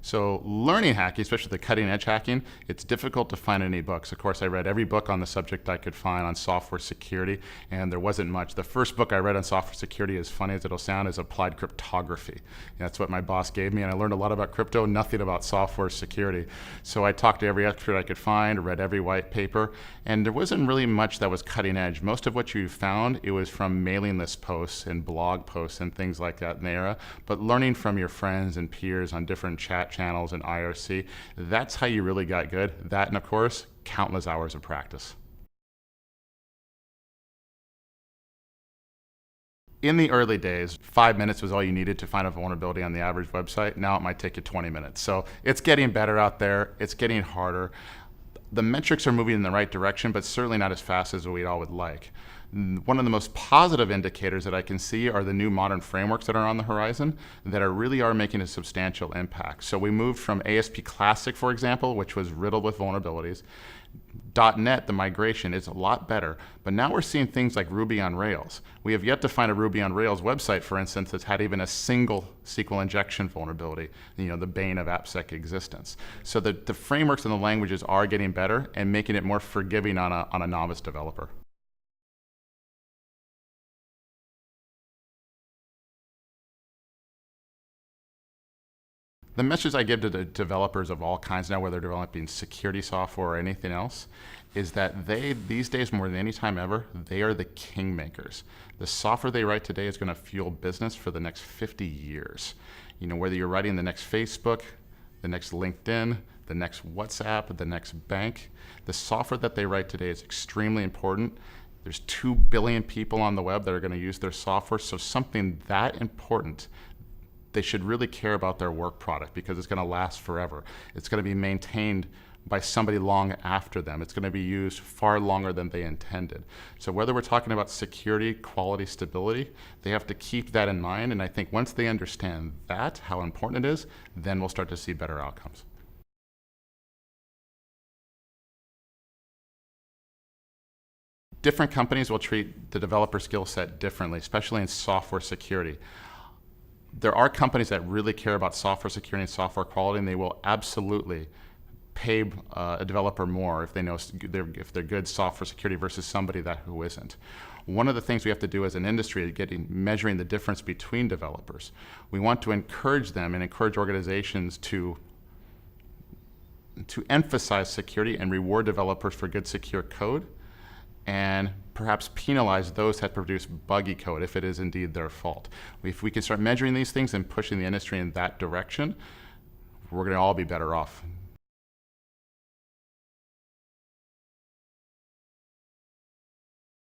So learning hacking, especially the cutting edge hacking, it's difficult to find any books. Of course, I read every book on the subject I could find on software security, and there wasn't much. The first book I read on software security, as funny as it'll sound, is Applied Cryptography. That's what my boss gave me, and I learned a lot about crypto, nothing about software security. So I talked to every expert I could find, read every white paper, and there wasn't really much that was cutting edge. Most of what you found, it was from mailing list posts and blog posts and things like that in the era, but learning from your friends and peers on different chat channels and IRC, that's how you really got good. That, and of course, countless hours of practice. In the early days, 5 minutes was all you needed to find a vulnerability on the average website. Now it might take you 20 minutes. So it's getting better out there. It's getting harder. The metrics are moving in the right direction, but certainly not as fast as we all would like. One of the most positive indicators that I can see are the new modern frameworks that are on the horizon that really are making a substantial impact. So we moved from ASP Classic, for example, which was riddled with vulnerabilities. .NET, the migration, is a lot better, but now we're seeing things like Ruby on Rails. We have yet to find a Ruby on Rails website, for instance, that's had even a single SQL injection vulnerability, the bane of AppSec existence. So the frameworks and the languages are getting better and making it more forgiving on a novice developer. The message I give to the developers of all kinds now, whether they're developing security software or anything else, is that these days more than any time ever, they are the kingmakers. The software they write today is going to fuel business for the next 50 years. Whether you're writing the next Facebook, the next LinkedIn, the next WhatsApp, the next bank, the software that they write today is extremely important. There's 2 billion people on the web that are going to use their software, so something that important, they should really care about their work product because it's going to last forever. It's going to be maintained by somebody long after them. It's going to be used far longer than they intended. So whether we're talking about security, quality, stability, they have to keep that in mind. And I think once they understand that, how important it is, then we'll start to see better outcomes. Different companies will treat the developer skill set differently, especially in software security. There are companies that really care about software security and software quality, and they will absolutely pay a developer more if they know if they're good software security versus somebody who isn't. One of the things we have to do as an industry is measuring the difference between developers. We want to encourage them and encourage organizations to emphasize security and reward developers for good secure code, and perhaps penalize those that produce buggy code if it is indeed their fault. If we can start measuring these things and pushing the industry in that direction, we're going to all be better off.